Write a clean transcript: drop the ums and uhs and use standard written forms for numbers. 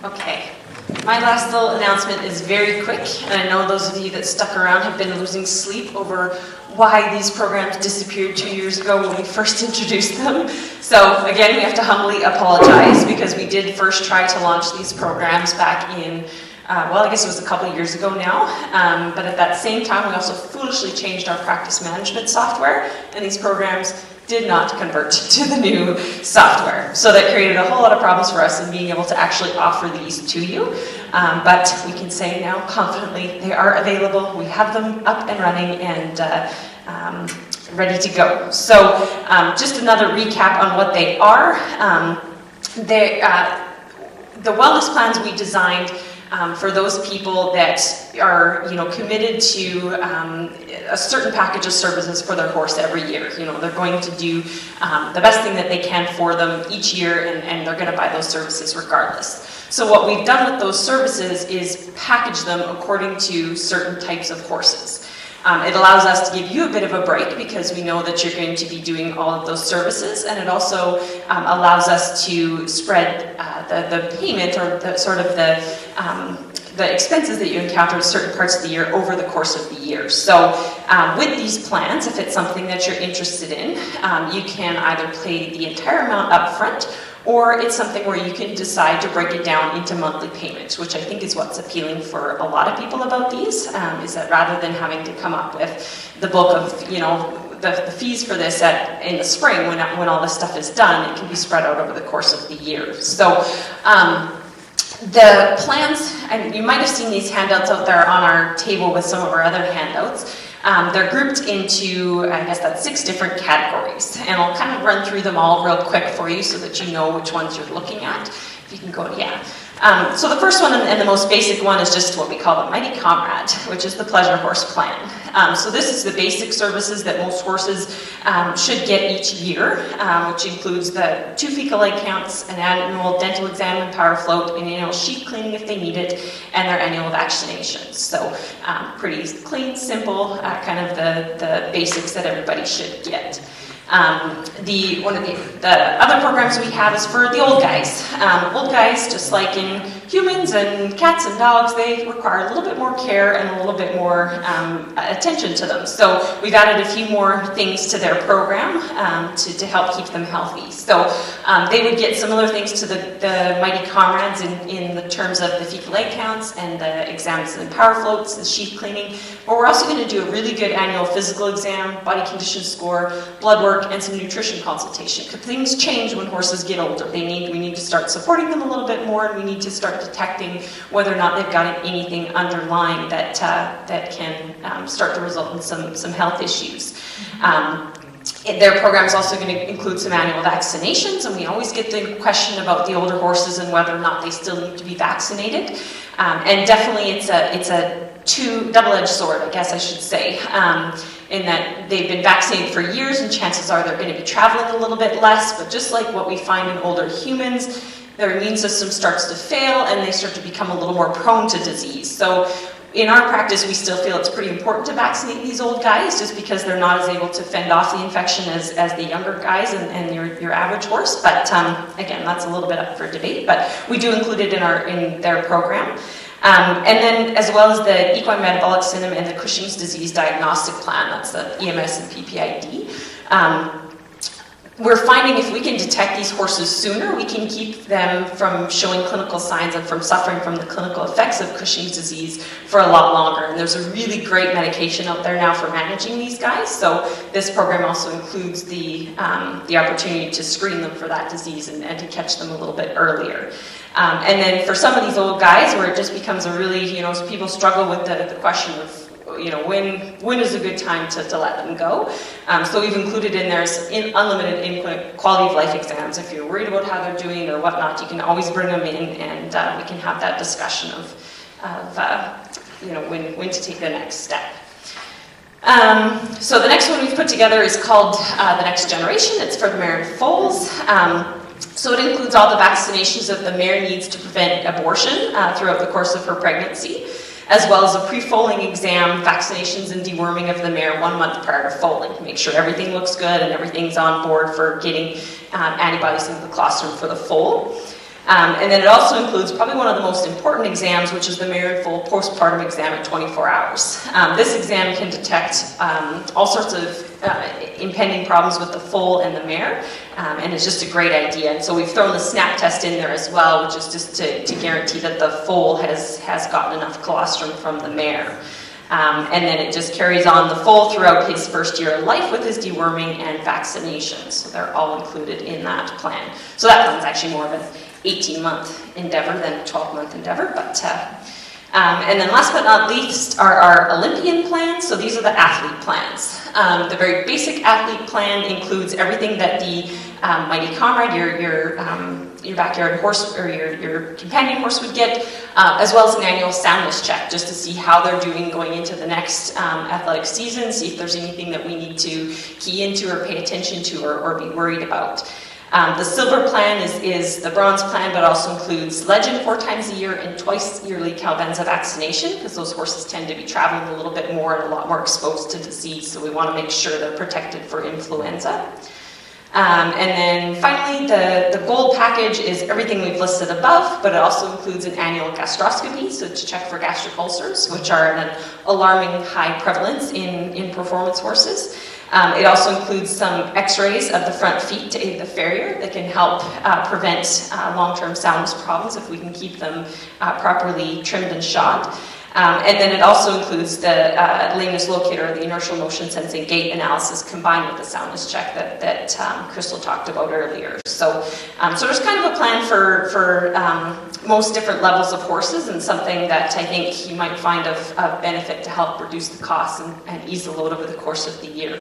Okay, my last little announcement is very quick, and I know those of you that stuck around have been losing sleep over why these programs disappeared 2 years ago when we first introduced them. So again, we have to humbly apologize because we did first try to launch these programs back in well, I guess it was a couple of years ago now, but at that same time we also foolishly changed our practice management software, and these programs did not convert to the new software. So that created a whole lot of problems for us in being able to actually offer these to you. But we can say now confidently they are available. We have them up and running and ready to go. So just another recap on what they are. The wellness plans we designed for those people that are, committed to a certain package of services for their horse every year. They're going to do the best thing that they can for them each year, and they're going to buy those services regardless. So what we've done with those services is package them according to certain types of horses. It allows us to give you a bit of a break because we know that you're going to be doing all of those services, and it also allows us to spread the payment or the expenses that you encounter in certain parts of the year over the course of the year. So with these plans, if it's something that you're interested in, you can either pay the entire amount up front, or it's something where you can decide to break it down into monthly payments, which I think is what's appealing for a lot of people about these, is that rather than having to come up with the bulk of, the fees for this in the spring when all this stuff is done, it can be spread out over the course of the year. So the plans, and you might have seen these handouts out there on our table with some of our other handouts. They're grouped into, I guess that's 6 different categories, and I'll kind of run through them all real quick for you so that you know which ones you're looking at. If you can go, yeah. So the first one and the most basic one is just what we call the Mighty Comrade, which is the pleasure horse plan. So this is the basic services that most horses should get each year, which includes the 2 fecal leg counts, an annual dental exam and power float, an annual sheep cleaning if they need it, and their annual vaccinations. So pretty clean, simple, kind of the basics that everybody should get. One of the other programs we have is for the old guys. Old guys, just like in humans and cats and dogs, they require a little bit more care and a little bit more attention to them. So we've added a few more things to their program to help keep them healthy. So they would get similar things to the Mighty Comrades in the terms of the fecal leg counts and the exams and power floats and sheep cleaning. But we're also going to do a really good annual physical exam, body condition score, blood work, and some nutrition consultation. Because things change when horses get older. We need to start supporting them a little bit more, and we need to start detecting whether or not they've got anything underlying that can start to result in some health issues. Their program is also going to include some annual vaccinations, and we always get the question about the older horses and whether or not they still need to be vaccinated. And definitely it's a double-edged sword, I guess I should say, in that they've been vaccinated for years, and chances are they're going to be traveling a little bit less, but just like what we find in older humans, their immune system starts to fail and they start to become a little more prone to disease. So in our practice, we still feel it's pretty important to vaccinate these old guys just because they're not as able to fend off the infection as the younger guys and your average horse. But again, that's a little bit up for debate, but we do include it in their program. And then as well as the equine metabolic syndrome and the Cushing's disease diagnostic plan, that's the EMS and PPID. We're finding if we can detect these horses sooner, we can keep them from showing clinical signs and from suffering from the clinical effects of Cushing's disease for a lot longer. And there's a really great medication out there now for managing these guys. So this program also includes the opportunity to screen them for that disease and to catch them a little bit earlier. And then for some of these old guys where it just becomes a really, people struggle with the question of, when is a good time to let them go? So we've included in there unlimited quality of life exams. If you're worried about how they're doing or whatnot, you can always bring them in, and we can have that discussion of when to take the next step. So the next one we've put together is called the Next Generation. It's for the mare and foals. So it includes all the vaccinations that the mare needs to prevent abortion throughout the course of her pregnancy, as well as a pre-foaling exam, vaccinations and deworming of the mare 1 month prior to foaling. Make sure everything looks good and everything's on board for getting antibodies into the colostrum for the foal. And then it also includes probably one of the most important exams, which is the mare and foal postpartum exam at 24 hours. This exam can detect all sorts of impending problems with the foal and the mare, and it's just a great idea. And so we've thrown the SNAP test in there as well, which is just to guarantee that the foal has gotten enough colostrum from the mare. And then it just carries on the foal throughout his first year of life with his deworming and vaccinations. So they're all included in that plan. So that plan's actually more of an 18-month endeavor than a 12-month endeavor. And then last but not least are our Olympian plans. So these are the athlete plans. The very basic athlete plan includes everything that the Mighty Comrade, your backyard horse or your companion horse would get, as well as an annual soundness check, just to see how they're doing going into the next athletic season, see if there's anything that we need to key into or pay attention to or be worried about. The silver plan is the bronze plan, but also includes legend 4 times a year and twice yearly Calvenza vaccination, because those horses tend to be traveling a little bit more and a lot more exposed to disease, so we want to make sure they're protected for influenza. And then finally, the gold package is everything we've listed above, but it also includes an annual gastroscopy, so to check for gastric ulcers, which are an alarming high prevalence in performance horses. It also includes some x-rays of the front feet to aid the farrier that can help prevent long-term soundness problems if we can keep them properly trimmed and shod. And then it also includes the lameness locator, the inertial motion sensing gait analysis combined with the soundness check that Crystal talked about earlier. So there's kind of a plan for most different levels of horses, and something that I think you might find of benefit to help reduce the costs and ease the load over the course of the year.